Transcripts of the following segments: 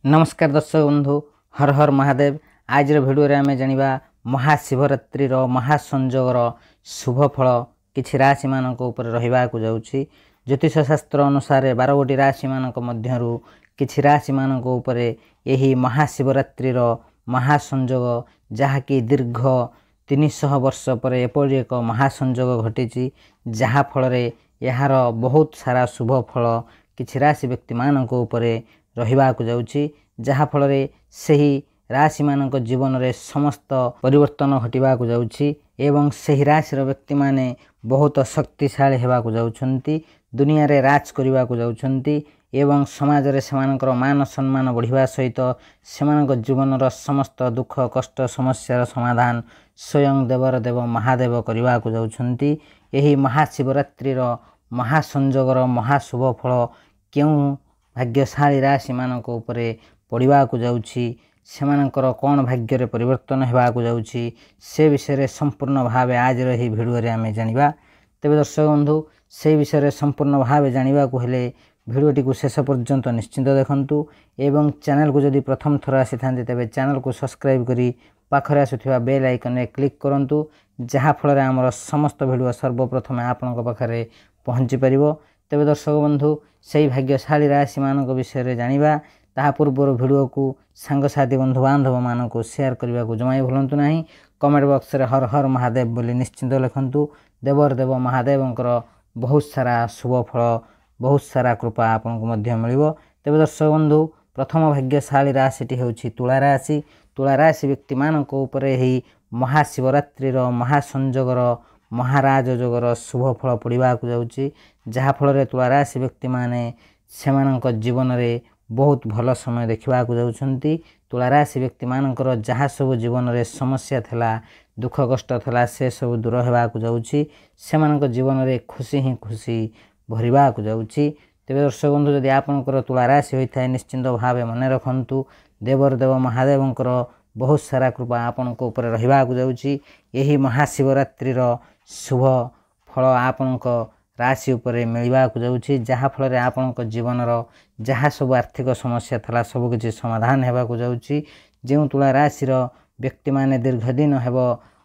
नमस्कार दर्शक बंधु, हर हर महादेव। आज भिडियो आम जाना महाशिवरात्रि महासंजोगर शुभ फल किसी राशि मान रहा जाऊँगी। ज्योतिष शास्त्र अनुसार 12 गोटी राशि मान किसी राशि मान यही महाशिवरात्रि महासंजोग जहाँकि दीर्घ 300 वर्ष पर एपरी एक महासंजोग घटी, जहाँफल यार बहुत सारा शुभ फल किसी राशि व्यक्ति मान रहा जाऊँगी, जहाँफल से राशि मान जीवन में समस्त परिवर्तन घटवा जाऊँगी एवं सही राशि व्यक्ति माने बहुत शक्तिशाली होगा जाउछंती, दुनिया रे राज करने को जाउछंती एवं समाज रे सेमानकर मान सम्मान बढ़िया सहित सेमानक जीवन समस्त दुख कष्ट समस्यार समाधान स्वयं देवर देव महादेव करने को जाउछंती। यही महाशिवरात्रि महासंजोगर महाशुभ फल क्यों भाग्यशाली राशि मानक उपरे पड़वा जाउछि, सेमानकर कौन भाग्य रे परिवर्तन होगा जाउछि से विषय संपूर्ण भाव आज रही भिडियो आम जानिबा। तेबे दर्शक बंधु, से विषय संपूर्ण भाव जानिबा को हेले भिडियोटी को शेष पर्यंत निश्चिंत देखंतु एवं चैनल को जदि प्रथम थर आसी थांते तेबे चैनल को सब्सक्राइब करी पाखरे आसुथिबा बेल आइकन रे क्लिक करंतु, जहाँ फल आमर समस्त भिडियो सर्वप्रथम आपनक पाखरे पहुँची परिबो। तेबे दर्शक बंधु, से भाग्यशाली राशि मानक विषय जानिबा ताहा पूर्वर भिडियो को सांगसाथी बंधु बांधव मान को शेयर करने को जमाई भूलु ना। कमेंट बॉक्स रे हर हर महादेव बोली निश्चिंत लिखंतु। देवर देव महादेवंकर बहुत सारा शुभ फल बहुत सारा कृपा आपन को मध्य मिलिबो। तेबे दर्शक बंधु, प्रथम भाग्यशाली राशि होछि तुला राशि। तुला राशि व्यक्ति मानक उपरे ही महाशिवरात्रि महासंजोगर महाराज जोगर शुभ फल पड़वा जाउछि, जहाँ फल तुला राशि व्यक्ति माने सेमानक जीवन में बहुत भल समय देखा जाउछंती। तुला राशि व्यक्ति मानकर जहाँ सब जीवन में समस्या थला दुख कष्ट थला से सब दूर होगा जाउछि, सेमानक जीवन में खुशी ही खुशी भरवा जाउछि। तेबे दर्शक बंधु, जदि आपनकर तुला राशि होता है निश्चिंत भाव मन रखंतु, देवर देव महादेवंकर बहुत सारा कृपा आपनक ऊपर रहा जाउछि। यही महाशिवरात्रि शुभ फल आपनक राशि उपरे मिलवा जाउछि, जहाँ फल आपनक जीवन जहाँ सब आर्थिक समस्या थला सब किछि समाधान होगा जाउछि। जो तुला राशि व्यक्ति माने दीर्घ दिन हेब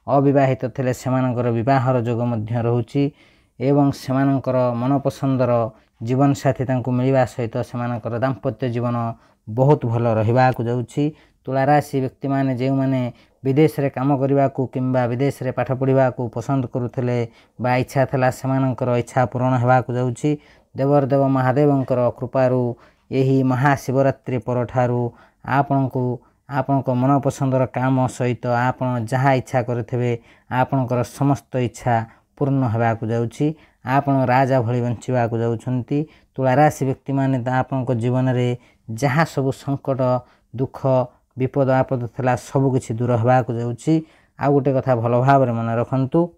अविवाहित थिले सेमानकर विवाहर जोग मध्य रहुछि एवं सेमानकर मनपसंदर जीवन साथी तांकु मिलवा सहित सेमानकर दाम्पत्य जीवन बहुत भल रहा जाउछि। तुला राशि व्यक्ति माने जो माने विदेश रे काम करने को किंबा विदेश रे पाठ पढ़ा को पसंद करुले बा इच्छा थला सेमानकर इच्छा पूर्ण होगा जाउछि। देवर देव महादेवंकर कृपारू यही महाशिवरात्रि परठारू आपनक मनपसंदर काम सहित आपन जहाँ इच्छा करेंगे आपनकर समस्त इच्छा पूर्ण होगा जाउछि। आपन राजा भली बंचिबा जाउछंती। तुला राशि व्यक्ति माने आपनक जीवन में जहाँ सब संकट दुख विपद आपद थला सब किछि दूर होगा जाउछि। आ गोटे कथा भल भाव मन रखंतु,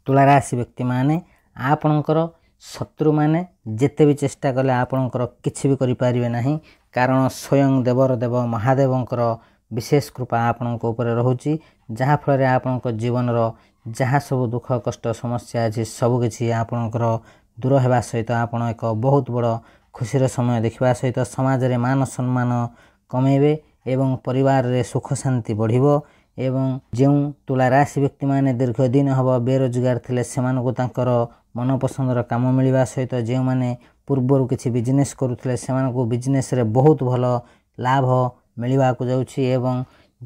तुला राशि व्यक्ति माने आपनकर शत्रु माने जेते भी चेष्टा कले आपनकर किछि भी करि पारिबे नाही, कारण स्वयं देवर देव महादेवंकर विशेष कृपा आपनक ऊपर रहुछि, जहाँ फल आपनक जीवन जहाँ सब दुख कष्ट समस्या अछि सब किछि आपनकर दूर होगा सहित आपन एक बहुत बड़ खुशीर समय देखा सहित समाज रे मान सम्मान कमेबे एवं परिवार रे सुख शांति बढ़िबो। एवं जो तुला राशि व्यक्ति माने दीर्घ दिन हम बेरोजगार थिले सेमानकु तांकर मनपसंदर काम मिलवा सहित जो माने पूर्वर किछि बिजनेस करुथिले सेमानकु बिजनेस रे बहुत भल लाभ मिलवा जाउछि एवं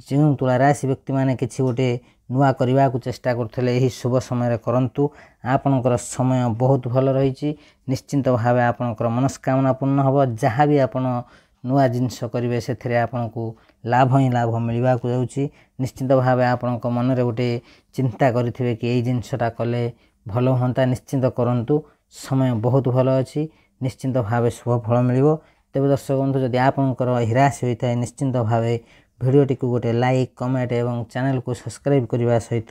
जो तुला राशि व्यक्ति माने किछि गोटे नुआ करने को चेष्टा करथिले यही शुभ समय करंतु। आपनकर समय बहुत भल रही, निश्चिंत भाव आपनकर मनस्कामना पूर्ण होबो। जहाँ भी आपन नुआ जिनस करेंगे से आपको लाभ ही लाभ मिलवा जाउछि। निश्चिंत भाव आपनक मन रे गोटे चिंता करिथिबे कि एई जिनसटा कले भल होंता, निश्चिंत करंतु। समय बहुत भल अछि, निश्चिंत भाव शुभ फल मिलिबो। तेबे दर्शक बंधु, जदि आपनकर एही राशि होता है निश्चिंत भाव भिडियोटी को गोटे लाइक कमेंट एवं चैनल को सब्सक्राइब करने सहित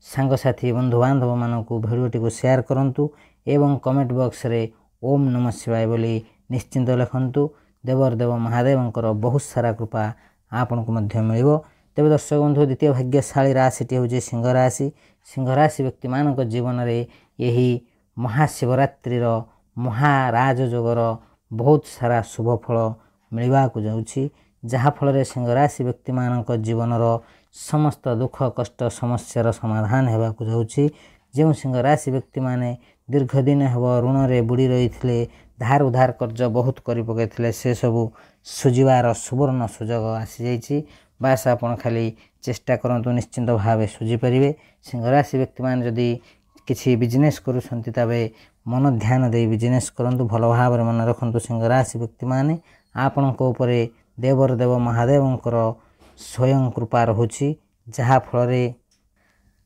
सांगसाथी बंधु बांधव मानक भिडियोटी को शेयर करंतु एवं कमेंट बॉक्स रे ओम नमः शिवाय बोली निश्चिंत लिखंतु। देवर देव महादेवंकर बहुत सारा कृपा आपन को मध्य मिलिबो। तेबे दर्शक बंधु, द्वितीय भाग्यशाली राशिटी होछि सिंह राशि। सिंह राशि व्यक्ति मानक जीवन में यही महाशिवरात्रि महाराज जोगर बहुत सारा शुभ फल मिलवा जाउछि, ଯାହାଫଳରେ ସିଂହ ରାଶି ବ୍ୟକ୍ତିମାନଙ୍କ ଜୀବନର ସମସ୍ତ ଦୁଃଖ କଷ୍ଟ ସମସ୍ୟାର ସମାଧାନ ହେବାକୁ ଯାଉଛି। ଯେଉଁ ସିଂହ ରାଶି ବ୍ୟକ୍ତିମାନେ ଦୀର୍ଘ ଦିନ ହେବ ଋଣରେ ବୁଡ଼ି ରହିଥିଲେ, ଧାର ଉଧାର କାର୍ଯ୍ୟ ବହୁତ କରି ପକାଇଥିଲେ, ସେସବୁ ସୁଝିବାର ସୁବର୍ଣ୍ଣ ସୁଯୋଗ ଆସିଯାଇଛି। ବାସ୍ ଆପଣ ଖାଲି ଚେଷ୍ଟା କରନ୍ତୁ, ନିଶ୍ଚିନ୍ତ ଭାବେ ସୁଝିପାରିବେ। ସିଂହ ରାଶି ବ୍ୟକ୍ତିମାନେ ଯଦି କିଛି ବିଜନେସ୍ କରୁଛନ୍ତି ତେବେ ମନ ଧ୍ୟାନ ଦେଇ ବିଜନେସ୍ କରନ୍ତୁ। ଭଲ ଭାବରେ ମନେ ରଖନ୍ତୁ, ସିଂହ ରାଶି ବ୍ୟକ୍ତିମାନେ ଆପଣଙ୍କ ଉପରେ ଦେବର ଦେବ ମହାଦେବଙ୍କର ସ୍ୱୟଂ କୃପା ରହୁଛି, ଯାହାଫଳରେ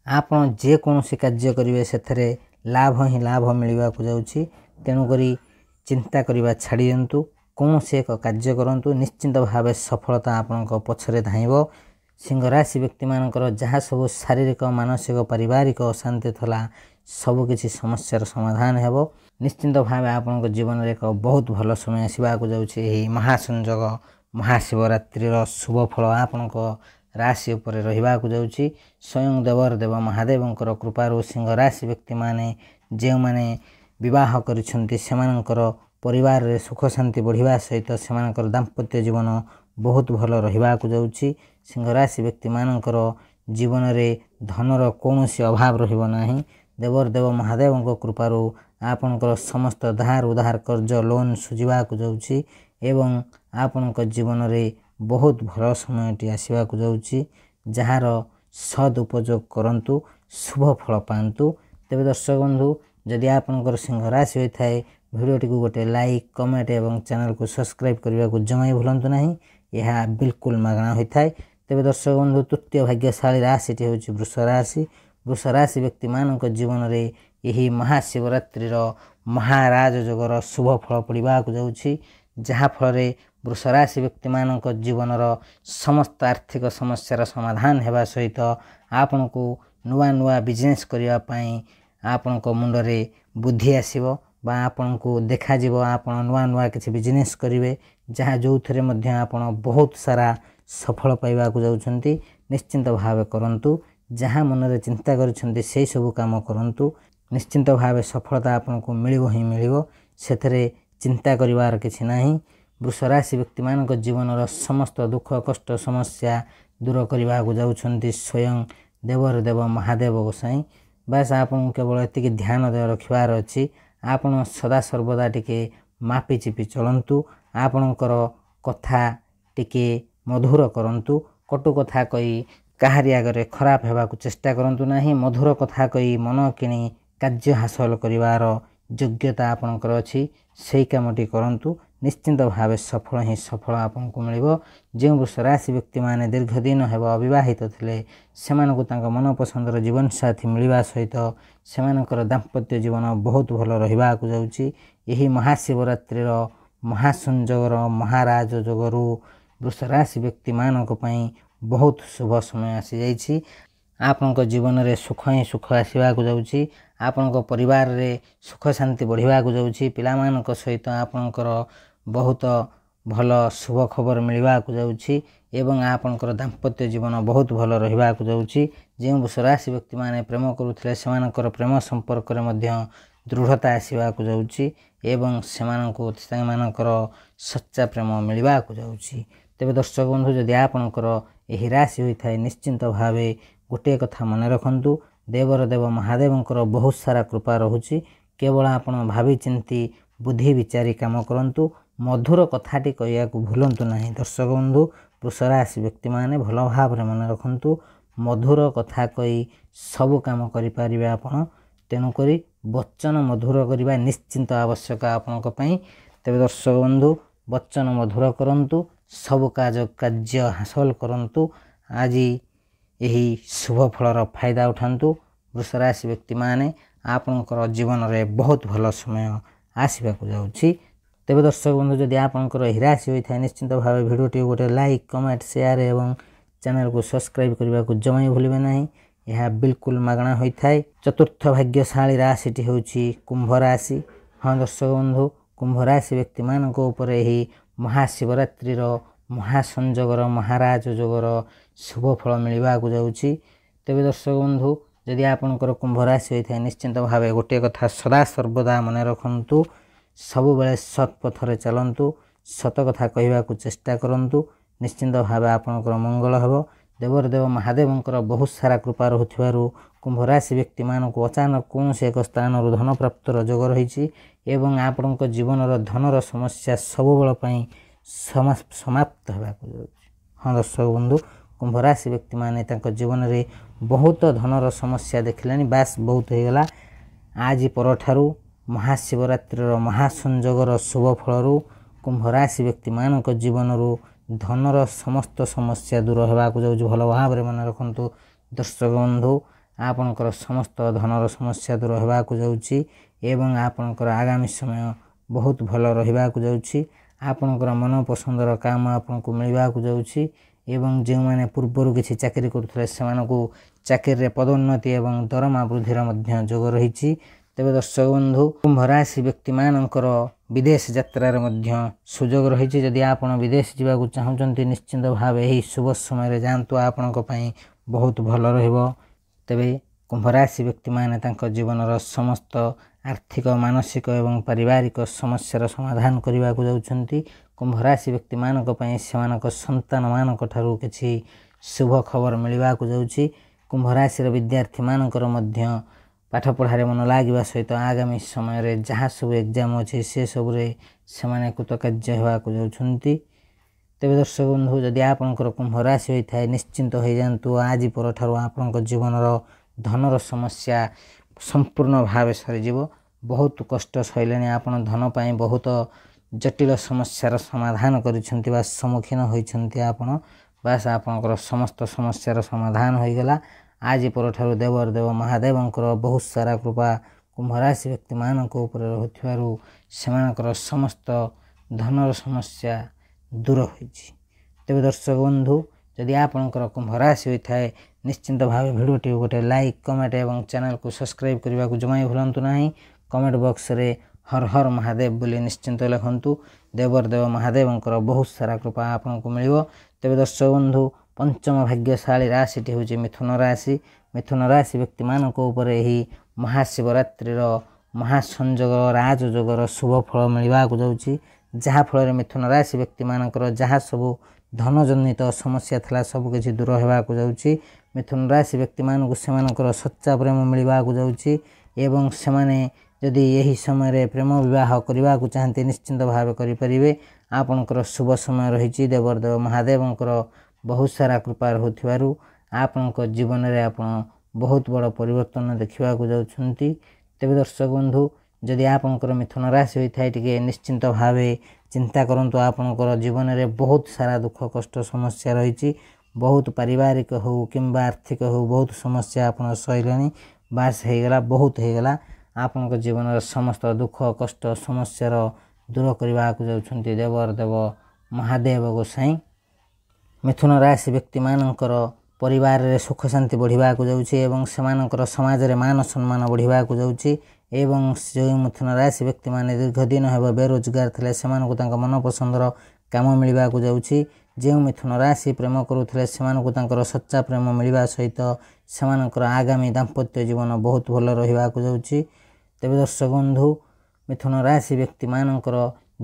ଆପଣ ଯେକୌଣସି କାର୍ଯ୍ୟ କରିବେ ସେଥିରେ ଲାଭ ହିଁ ଲାଭ ମିଳିବାକୁ ଯାଉଛି। ତେଣୁକରି ଚିନ୍ତା କରିବା ଛାଡ଼ି ଦିଅନ୍ତୁ, କୌଣସି ଏକ କାର୍ଯ୍ୟ କରନ୍ତୁ, ନିଶ୍ଚିନ୍ତ ଭାବେ ସଫଳତା ଆପଣଙ୍କ ପଛରେ ଧାଇଁବ। ସିଂହ ରାଶି ବ୍ୟକ୍ତିମାନଙ୍କର ଯାହା ସବୁ ଶାରୀରିକ ମାନସିକ ପାରିବାରିକ ଅଶାନ୍ତି ଥିଲା, ସବୁକିଛି ସମସ୍ୟାର ସମାଧାନ ହେବ। ନିଶ୍ଚିନ୍ତ ଭାବେ ଆପଣଙ୍କ ଜୀବନରେ ଏକ ବହୁତ ଭଲ ସମୟ ଆସିବାକୁ ଯାଉଛି। ଏହି ମହାସଂଯୋଗ ମହାଶିବରାତ୍ରିର ଶୁଭ ଫଳ ଆପଣଙ୍କ ରାଶି ଉପରେ ରହିବାକୁ ଯାଉଛି। ସ୍ୱୟଂ ଦେବର ଦେବ ମହାଦେବଙ୍କର କୃପାରୁ ସିଂହ ରାଶି ବ୍ୟକ୍ତିମାନେ ଯେଉଁମାନେ ବିବାହ କରିଛନ୍ତି ସେମାନଙ୍କର ପରିବାରରେ ସୁଖ ଶାନ୍ତି ବଢ଼ିବା ସହିତ ସେମାନଙ୍କର ଦାମ୍ପତ୍ୟ ଜୀବନ ବହୁତ ଭଲ ରହିବାକୁ ଯାଉଛି। ସିଂହ ରାଶି ବ୍ୟକ୍ତିମାନଙ୍କର ଜୀବନରେ ଧନର କୌଣସି ଅଭାବ ରହିବ ନାହିଁ। ଦେବର ଦେବ ମହାଦେବଙ୍କ କୃପାରୁ ଆପଣଙ୍କର ସମସ୍ତ ଧାର ଉଧାର କାର୍ଯ୍ୟ ଲୋନ୍ ସୁଝିବାକୁ ଯାଉଛି ଏବଂ ଆପଣଙ୍କ ଜୀବନରେ ବହୁତ ଭଲ ସମୟଟି ଆସିବାକୁ ଯାଉଛି, ଯାହାର ସଦୁପଯୋଗ କରନ୍ତୁ, ଶୁଭ ଫଳ ପାଆନ୍ତୁ। ତେବେ ଦର୍ଶକ ବନ୍ଧୁ, ଯଦି ଆପଣଙ୍କର ସିଂହ ରାଶି ହୋଇଥାଏ, ଭିଡ଼ିଓଟିକୁ ଗୋଟେ ଲାଇକ୍ କମେଣ୍ଟ ଏବଂ ଚ୍ୟାନେଲକୁ ସବସ୍କ୍ରାଇବ୍ କରିବାକୁ ଜମା ଭୁଲନ୍ତୁ ନାହିଁ, ଏହା ବିଲକୁଲ ମାଗଣା ହୋଇଥାଏ। ତେବେ ଦର୍ଶକ ବନ୍ଧୁ, ତୃତୀୟ ଭାଗ୍ୟଶାଳୀ ରାଶିଟି ହେଉଛି ବୃଷ ରାଶି। ବୃଷ ରାଶି ବ୍ୟକ୍ତିମାନଙ୍କ ଜୀବନରେ ଏହି ମହାଶିବରାତ୍ରିର ମହାରାଜ ଯୋଗର ଶୁଭ ଫଳ ପଡ଼ିବାକୁ ଯାଉଛି, ଯାହାଫଳରେ ବୃଷ ରାଶି ବ୍ୟକ୍ତିମାନଙ୍କ ଜୀବନର ସମସ୍ତ ଆର୍ଥିକ ସମସ୍ୟାର ସମାଧାନ ହେବା ସହିତ ଆପଣଙ୍କୁ ନୂଆ ନୂଆ ବିଜନେସ୍ କରିବା ପାଇଁ ଆପଣଙ୍କ ମୁଣ୍ଡରେ ବୁଦ୍ଧି ଆସିବ ବା ଆପଣଙ୍କୁ ଦେଖାଯିବ ଆପଣ ନୂଆ ନୂଆ କିଛି ବିଜନେସ୍ କରିବେ, ଯାହା ଯେଉଁଥିରେ ମଧ୍ୟ ଆପଣ ବହୁତ ସାରା ସଫଳ ପାଇବାକୁ ଯାଉଛନ୍ତି। ନିଶ୍ଚିନ୍ତ ଭାବେ କରନ୍ତୁ, ଯାହା ମନରେ ଚିନ୍ତା କରିଛନ୍ତି ସେହିସବୁ କାମ କରନ୍ତୁ, ନିଶ୍ଚିନ୍ତ ଭାବେ ସଫଳତା ଆପଣଙ୍କୁ ମିଳିବ ହିଁ ମିଳିବ, ସେଥିରେ ଚିନ୍ତା କରିବାର କିଛି ନାହିଁ। ବୃଷ ରାଶି ବ୍ୟକ୍ତିମାନଙ୍କ ଜୀବନର ସମସ୍ତ ଦୁଃଖ କଷ୍ଟ ସମସ୍ୟା ଦୂର କରିବାକୁ ଯାଉଛନ୍ତି ସ୍ୱୟଂ ଦେବର ଦେବ ମହାଦେବ ଗୋସାଇଁ। ବାସ୍ ଆପଣଙ୍କୁ କେବଳ ଏତିକି ଧ୍ୟାନ ରଖିବାର ଅଛି, ଆପଣ ସଦାସର୍ବଦା ଟିକେ ମାପିଚିପି ଚଳନ୍ତୁ, ଆପଣଙ୍କର କଥା ଟିକେ ମଧୁର କରନ୍ତୁ, କଟୁ କଥା କହି କାହାରି ଆଗରେ ଖରାପ ହେବାକୁ ଚେଷ୍ଟା କରନ୍ତୁ ନାହିଁ। ମଧୁର କଥା କହି ମନ କିଣି କାର୍ଯ୍ୟ ହାସଲ କରିବାର ଯୋଗ୍ୟତା ଆପଣଙ୍କର ଅଛି, ସେହି କାମଟି କରନ୍ତୁ, ନିଶ୍ଚିନ୍ତ ଭାବେ ସଫଳ ହିଁ ସଫଳ ଆପଣଙ୍କୁ ମିଳିବ। ଯେଉଁ ବୃଷ ରାଶି ବ୍ୟକ୍ତିମାନେ ଦୀର୍ଘ ଦିନ ହେବ ଅବିବାହିତ ଥିଲେ, ସେମାନଙ୍କୁ ତାଙ୍କ ମନପସନ୍ଦର ଜୀବନସାଥୀ ମିଳିବା ସହିତ ସେମାନଙ୍କର ଦାମ୍ପତ୍ୟ ଜୀବନ ବହୁତ ଭଲ ରହିବାକୁ ଯାଉଛି। ଏହି ମହାଶିବରାତ୍ରିର ମହାସଂଯୋଗର ମହାରାଜ ଯୋଗରୁ ବୃଷ ରାଶି ବ୍ୟକ୍ତିମାନଙ୍କ ପାଇଁ ବହୁତ ଶୁଭ ସମୟ ଆସିଯାଇଛି। ଆପଣଙ୍କ ଜୀବନରେ ସୁଖ ହିଁ ସୁଖ ଆସିବାକୁ ଯାଉଛି, ଆପଣଙ୍କ ପରିବାରରେ ସୁଖ ଶାନ୍ତି ବଢ଼ିବାକୁ ଯାଉଛି, ପିଲାମାନଙ୍କ ସହିତ ଆପଣଙ୍କର ବହୁତ ଭଲ ଶୁଭ ଖବର ମିଳିବାକୁ ଯାଉଛି ଏବଂ ଆପଣଙ୍କର ଦାମ୍ପତ୍ୟ ଜୀବନ ବହୁତ ଭଲ ରହିବାକୁ ଯାଉଛି। ଯେଉଁ ବୃଷ ରାଶି ବ୍ୟକ୍ତିମାନେ ପ୍ରେମ କରୁଥିଲେ ସେମାନଙ୍କର ପ୍ରେମ ସମ୍ପର୍କରେ ମଧ୍ୟ ଦୃଢ଼ତା ଆସିବାକୁ ଯାଉଛି ଏବଂ ସେମାନଙ୍କର ସଚ୍ଚା ପ୍ରେମ ମିଳିବାକୁ ଯାଉଛି। ତେବେ ଦର୍ଶକ ବନ୍ଧୁ, ଯଦି ଆପଣଙ୍କର ଏହି ରାଶି ହୋଇଥାଏ, ନିଶ୍ଚିନ୍ତ ଭାବେ ଗୋଟିଏ କଥା ମନେ ରଖନ୍ତୁ, ଦେବର ଦେବ ମହାଦେବଙ୍କର ବହୁତ ସାରା କୃପା ରହୁଛି। କେବଳ ଆପଣ ଭାବିଚିନ୍ତି ବୁଦ୍ଧି ବିଚାରି କାମ କରନ୍ତୁ, ମଧୁର କଥାଟି କହିବାକୁ ଭୁଲନ୍ତୁ ନାହିଁ। ଦର୍ଶକ ବନ୍ଧୁ, ବୃଷ ରାଶି ବ୍ୟକ୍ତିମାନେ ଭଲ ଭାବରେ ମନେ ରଖନ୍ତୁ, ମଧୁର କଥା କହି ସବୁ କାମ କରିପାରିବେ ଆପଣ, ତେଣୁକରି ବଚନ ମଧୁର କରିବା ନିଶ୍ଚିନ୍ତ ଆବଶ୍ୟକ ଆପଣଙ୍କ ପାଇଁ। ତେବେ ଦର୍ଶକ ବନ୍ଧୁ, ବଚନ ମଧୁର କରନ୍ତୁ, ସବୁ କାର୍ଯ୍ୟ ହାସଲ କରନ୍ତୁ, ଆଜି ଏହି ଶୁଭ ଫଳର ଫାଇଦା ଉଠାନ୍ତୁ। ବୃଷ ରାଶି ବ୍ୟକ୍ତିମାନେ ଆପଣଙ୍କର ଜୀବନରେ ବହୁତ ଭଲ ସମୟ ଆସିବାକୁ ଯାଉଛି। ତେବେ ଦର୍ଶକ ବନ୍ଧୁ, ଯଦି ଆପଣଙ୍କର ଏହି ରାଶି ହୋଇଥାଏ, ନିଶ୍ଚିନ୍ତ ଭାବେ ଭିଡ଼ିଓଟିକୁ ଗୋଟେ ଲାଇକ୍ କମେଣ୍ଟ ସେୟାର ଏବଂ ଚ୍ୟାନେଲକୁ ସବସ୍କ୍ରାଇବ୍ କରିବାକୁ ଜମା ଭୁଲିବେ ନାହିଁ, ଏହା ବିଲକୁଲ ମାଗଣା ହୋଇଥାଏ। ଚତୁର୍ଥ ଭାଗ୍ୟଶାଳୀ ରାଶିଟି ହେଉଛି କୁମ୍ଭ ରାଶି। ହଁ ଦର୍ଶକ ବନ୍ଧୁ, କୁମ୍ଭ ରାଶି ବ୍ୟକ୍ତିମାନଙ୍କ ଉପରେ ଏହି ମହାଶିବରାତ୍ରିର ମହାସଂଯୋଗର ମହାରାଜ ଯୋଗର ଶୁଭ ଫଳ ମିଳିବାକୁ ଯାଉଛି। ତେବେ ଦର୍ଶକ ବନ୍ଧୁ, ଯଦି ଆପଣଙ୍କର କୁମ୍ଭ ରାଶି ହୋଇଥାଏ, ନିଶ୍ଚିନ୍ତ ଭାବେ ଗୋଟିଏ କଥା ସଦାସର୍ବଦା ମନେ ରଖନ୍ତୁ, ସବୁବେଳେ ସତ୍ ପଥରେ ଚାଲନ୍ତୁ, ସତ କଥା କହିବାକୁ ଚେଷ୍ଟା କରନ୍ତୁ, ନିଶ୍ଚିନ୍ତ ଭାବେ ଆପଣଙ୍କର ମଙ୍ଗଳ ହେବ। ଦେବର ଦେବ ମହାଦେବଙ୍କର ବହୁତ ସାରା କୃପା ରହୁଥିବାରୁ କୁମ୍ଭ ରାଶି ବ୍ୟକ୍ତିମାନଙ୍କୁ ଅଚାନକ କୌଣସି ଏକ ସ୍ଥାନରୁ ଧନ ପ୍ରାପ୍ତର ଯୋଗ ରହିଛି ଏବଂ ଆପଣଙ୍କ ଜୀବନର ଧନର ସମସ୍ୟା ସବୁବେଳ ପାଇଁ ସମାପ୍ତ ହେବାକୁ ଯାଉଛି। ହଁ ଦର୍ଶକ ବନ୍ଧୁ, କୁମ୍ଭ ରାଶି ବ୍ୟକ୍ତିମାନେ ତାଙ୍କ ଜୀବନରେ ବହୁତ ଧନର ସମସ୍ୟା ଦେଖିଲେଣି। ବାସ୍ ବହୁତ ହେଇଗଲା। ଆଜି ପରଠାରୁ ମହାଶିବରାତ୍ରିର ମହାସଂଯୋଗର ଶୁଭ ଫଳରୁ କୁମ୍ଭ ରାଶି ବ୍ୟକ୍ତିମାନଙ୍କ ଜୀବନରୁ ଧନର ସମସ୍ତ ସମସ୍ୟା ଦୂର ହେବାକୁ ଯାଉଛି। ଭଲ ଭାବରେ ମନେ ରଖନ୍ତୁ ଦର୍ଶକ ବନ୍ଧୁ, ଆପଣଙ୍କର ସମସ୍ତ ଧନର ସମସ୍ୟା ଦୂର ହେବାକୁ ଯାଉଛି ଏବଂ ଆପଣଙ୍କର ଆଗାମୀ ସମୟ ବହୁତ ଭଲ ରହିବାକୁ ଯାଉଛି। ଆପଣଙ୍କର ମନପସନ୍ଦର କାମ ଆପଣଙ୍କୁ ମିଳିବାକୁ ଯାଉଛି ଏବଂ ଯେଉଁମାନେ ପୂର୍ବରୁ କିଛି ଚାକିରି କରୁଥିଲେ ସେମାନଙ୍କୁ ଚାକିରିରେ ପଦୋନ୍ନତି ଏବଂ ଦରମା ବୃଦ୍ଧିର ମଧ୍ୟ ଯୋଗ ରହିଛି। ତେବେ ଦର୍ଶକ ବନ୍ଧୁ, କୁମ୍ଭ ରାଶି ବ୍ୟକ୍ତିମାନଙ୍କର ବିଦେଶ ଯାତ୍ରାରେ ମଧ୍ୟ ସୁଯୋଗ ରହିଛି। ଯଦି ଆପଣ ବିଦେଶ ଯିବାକୁ ଚାହୁଁଛନ୍ତି ନିଶ୍ଚିନ୍ତ ଭାବେ ଏହି ଶୁଭ ସମୟରେ ଯାଆନ୍ତୁ, ଆପଣଙ୍କ ପାଇଁ ବହୁତ ଭଲ ରହିବ। ତେବେ କୁମ୍ଭ ରାଶି ବ୍ୟକ୍ତିମାନେ ତାଙ୍କ ଜୀବନର ସମସ୍ତ ଆର୍ଥିକ, ମାନସିକ ଏବଂ ପାରିବାରିକ ସମସ୍ୟାର ସମାଧାନ କରିବାକୁ ଯାଉଛନ୍ତି। କୁମ୍ଭ ରାଶି ବ୍ୟକ୍ତିମାନଙ୍କ ପାଇଁ ସେମାନଙ୍କ ସନ୍ତାନମାନଙ୍କ ଠାରୁ କିଛି ଶୁଭ ଖବର ମିଳିବାକୁ ଯାଉଛି। କୁମ୍ଭ ରାଶିର ବିଦ୍ୟାର୍ଥୀମାନଙ୍କର ମଧ୍ୟ ପାଠ ପଢ଼ାରେ ମନ ଲାଗିବା ସହିତ ଆଗାମୀ ସମୟରେ ଯାହା ସବୁ ଏକ୍ଜାମ୍ ଅଛି ସେସବୁରେ ସେମାନେ କୃତକାର୍ଯ୍ୟ ହେବାକୁ ଯାଉଛନ୍ତି। ତେବେ ଦର୍ଶକ ବନ୍ଧୁ, ଯଦି ଆପଣଙ୍କର କୁମ୍ଭ ରାଶି ହୋଇଥାଏ ନିଶ୍ଚିନ୍ତ ହୋଇଯାଆନ୍ତୁ। ଆଜି ପରଠାରୁ ଆପଣଙ୍କ ଜୀବନର ଧନର ସମସ୍ୟା ସମ୍ପୂର୍ଣ୍ଣ ଭାବେ ସରିଯିବ। ବହୁତ କଷ୍ଟ ସହିଲେଣି ଆପଣ, ଧନ ପାଇଁ ବହୁତ ଜଟିଳ ସମସ୍ୟାର ସମାଧାନ କରିଛନ୍ତି ବା ସମ୍ମୁଖୀନ ହୋଇଛନ୍ତି ଆପଣ। ବାସ୍ ଆପଣଙ୍କର ସମସ୍ତ ସମସ୍ୟାର ସମାଧାନ ହୋଇଗଲା। ଆଜି ପରଠାରୁ ଦେବର ଦେବ ମହାଦେବଙ୍କର ବହୁତ ସାରା କୃପା କୁମ୍ଭ ରାଶି ବ୍ୟକ୍ତିମାନଙ୍କ ଉପରେ ରହୁଥିବାରୁ ସେମାନଙ୍କର ସମସ୍ତ ଧନର ସମସ୍ୟା ଦୂର ହୋଇଛି। ତେବେ ଦର୍ଶକ ବନ୍ଧୁ, ଯଦି ଆପଣଙ୍କର କୁମ୍ଭ ରାଶି ହୋଇଥାଏ ନିଶ୍ଚିନ୍ତ ଭାବେ ଭିଡ଼ିଓଟିକୁ ଗୋଟେ ଲାଇକ୍, କମେଣ୍ଟ ଏବଂ ଚ୍ୟାନେଲକୁ ସବସ୍କ୍ରାଇବ୍ କରିବାକୁ ଜମା ଭୁଲନ୍ତୁ ନାହିଁ। କମେଣ୍ଟ ବକ୍ସରେ ହର ହର ମହାଦେବ ବୋଲି ନିଶ୍ଚିନ୍ତ ଲେଖନ୍ତୁ। ଦେବର ଦେବ ମହାଦେବଙ୍କର ବହୁତ ସାରା କୃପା ଆପଣଙ୍କୁ ମିଳିବ। ତେବେ ଦର୍ଶକ ବନ୍ଧୁ, ପଞ୍ଚମ ଭାଗ୍ୟଶାଳୀ ରାଶିଟି ହେଉଛି ମିଥୁନ ରାଶି। ମିଥୁନ ରାଶି ବ୍ୟକ୍ତିମାନଙ୍କ ଉପରେ ଏହି ମହାଶିବରାତ୍ରିର ମହାସଂଯୋଗ ରାଜଯୋଗର ଶୁଭ ଫଳ ମିଳିବାକୁ ଯାଉଛି, ଯାହାଫଳରେ ମିଥୁନ ରାଶି ବ୍ୟକ୍ତିମାନଙ୍କର ଯାହା ସବୁ ଧନଜନିତ ସମସ୍ୟା ଥିଲା ସବୁକିଛି ଦୂର ହେବାକୁ ଯାଉଛି। ମିଥୁନ ରାଶି ବ୍ୟକ୍ତିମାନଙ୍କୁ ସେମାନଙ୍କର ସଚ୍ଚା ପ୍ରେମ ମିଳିବାକୁ ଯାଉଛି ଏବଂ ସେମାନେ ଯଦି ଏହି ସମୟରେ ପ୍ରେମ ବିବାହ କରିବାକୁ ଚାହାନ୍ତି ନିଶ୍ଚିନ୍ତ ଭାବେ କରିପାରିବେ। ଆପଣଙ୍କର ଶୁଭ ସମୟ ରହିଛି। ଦେବର ଦେବ ମହାଦେବଙ୍କର ବହୁତ ସାରା କୃପା ରହୁଥିବାରୁ ଆପଣଙ୍କ ଜୀବନରେ ଆପଣ ବହୁତ ବଡ଼ ପରିବର୍ତ୍ତନ ଦେଖିବାକୁ ଯାଉଛନ୍ତି। ତେବେ ଦର୍ଶକ ବନ୍ଧୁ, ଯଦି ଆପଣଙ୍କର ମିଥୁନ ରାଶି ହୋଇଥାଏ ଟିକେ ନିଶ୍ଚିନ୍ତ ଭାବେ ଚିନ୍ତା କରନ୍ତୁ। ଆପଣଙ୍କର ଜୀବନରେ ବହୁତ ସାରା ଦୁଃଖ କଷ୍ଟ ସମସ୍ୟା ରହିଛି। ବହୁତ ପାରିବାରିକ ହେଉ କିମ୍ବା ଆର୍ଥିକ ହେଉ ବହୁତ ସମସ୍ୟା ଆପଣ ସହିଲେଣି। ବାସ୍ ହେଇଗଲା, ବହୁତ ହେଇଗଲା। ଆପଣଙ୍କ ଜୀବନର ସମସ୍ତ ଦୁଃଖ କଷ୍ଟ ସମସ୍ୟାର ଦୂର କରିବାକୁ ଯାଉଛନ୍ତି ଦେବର ଦେବ ମହାଦେବ ଗୋସାଇଁ। ମିଥୁନ ରାଶି ବ୍ୟକ୍ତିମାନଙ୍କର ପରିବାରରେ ସୁଖ ଶାନ୍ତି ବଢ଼ିବାକୁ ଯାଉଛି ଏବଂ ସେମାନଙ୍କର ସମାଜରେ ମାନ ସମ୍ମାନ ବଢ଼ିବାକୁ ଯାଉଛି ଏବଂ ଯେଉଁ ମିଥୁନ ରାଶି ବ୍ୟକ୍ତିମାନେ ଦୀର୍ଘ ଦିନ ହେବ ବେରୋଜଗାର ଥିଲେ ସେମାନଙ୍କୁ ତାଙ୍କ ମନପସନ୍ଦର କାମ ମିଳିବାକୁ ଯାଉଛି। ଯେଉଁ ମିଥୁନ ରାଶି ପ୍ରେମ କରୁଥିଲେ ସେମାନଙ୍କୁ ତାଙ୍କର ସଚ୍ଚା ପ୍ରେମ ମିଳିବା ସହିତ ସେମାନଙ୍କର ଆଗାମୀ ଦାମ୍ପତ୍ୟ ଜୀବନ ବହୁତ ଭଲ ରହିବାକୁ ଯାଉଛି। ତେବେ ଦର୍ଶକ ବନ୍ଧୁ, ମିଥୁନ ରାଶି ବ୍ୟକ୍ତିମାନଙ୍କର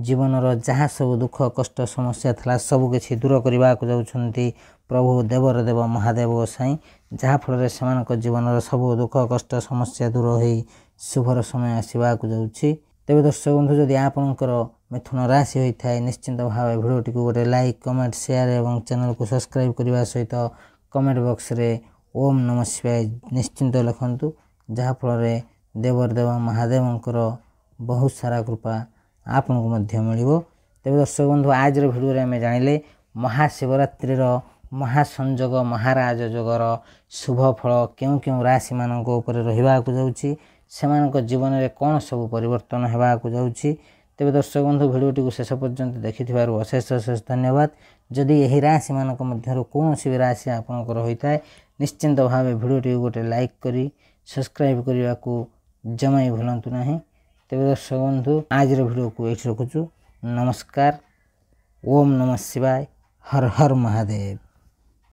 ଜୀବନର ଯାହା ସବୁ ଦୁଃଖ କଷ୍ଟ ସମସ୍ୟା ଥିଲା ସବୁକିଛି ଦୂର କରିବାକୁ ଯାଉଛନ୍ତି ପ୍ରଭୁ ଦେବର ଦେବ ମହାଦେବ ଗୋସାଇଁ, ଯାହାଫଳରେ ସେମାନଙ୍କ ଜୀବନର ସବୁ ଦୁଃଖ କଷ୍ଟ ସମସ୍ୟା ଦୂର ହୋଇ ଶୁଭର ସମୟ ଆସିବାକୁ ଯାଉଛି। ତେବେ ଦର୍ଶକ ବନ୍ଧୁ, ଯଦି ଆପଣଙ୍କର ମିଥୁନ ରାଶି ହୋଇଥାଏ ନିଶ୍ଚିନ୍ତ ଭାବେ ଭିଡ଼ିଓଟିକୁ ଗୋଟେ ଲାଇକ୍, କମେଣ୍ଟ, ସେୟାର ଏବଂ ଚ୍ୟାନେଲକୁ ସବସ୍କ୍ରାଇବ୍ କରିବା ସହିତ କମେଣ୍ଟ ବକ୍ସରେ ଓମ୍ ନମଃ ଶିବାୟ ନିଶ୍ଚିନ୍ତ ଲେଖନ୍ତୁ, ଯାହାଫଳରେ ଦେବର ଦେବ ମହାଦେବଙ୍କର ବହୁତ ସାରା କୃପା ଆପଣଙ୍କୁ ମଧ୍ୟ ମିଳିବ। ତେବେ ଦର୍ଶକ ବନ୍ଧୁ, ଆଜିର ଭିଡ଼ିଓରେ ଆମେ ଜାଣିଲେ ମହାଶିବରାତ୍ରିର ମହାସଂଯୋଗ ମହାରାଜ ଯୋଗର ଶୁଭ ଫଳ କେଉଁ କେଉଁ ରାଶିମାନଙ୍କ ଉପରେ ରହିବାକୁ ଯାଉଛି, ସେମାନଙ୍କ ଜୀବନରେ କ'ଣ ସବୁ ପରିବର୍ତ୍ତନ ହେବାକୁ ଯାଉଛି। ତେବେ ଦର୍ଶକ ବନ୍ଧୁ, ଭିଡ଼ିଓଟିକୁ ଶେଷ ପର୍ଯ୍ୟନ୍ତ ଦେଖିଥିବାରୁ ଅଶେଷ ଅଶେଷ ଧନ୍ୟବାଦ। ଯଦି ଏହି ରାଶିମାନଙ୍କ ମଧ୍ୟରୁ କୌଣସି ବି ରାଶି ଆପଣଙ୍କର ହୋଇଥାଏ ନିଶ୍ଚିନ୍ତ ଭାବେ ଭିଡ଼ିଓଟିକୁ ଗୋଟେ ଲାଇକ୍ କରି ସବସ୍କ୍ରାଇବ୍ କରିବାକୁ ଜମା ଭୁଲନ୍ତୁ ନାହିଁ। ତେବେ ଦର୍ଶକ ବନ୍ଧୁ, ଆଜିର ଭିଡ଼ିଓକୁ ଏଇଠି ରଖୁଛୁ। ନମସ୍କାର। ଓମ୍ ନମଃ ଶିବାୟ। ହର ହର ମହାଦେବ।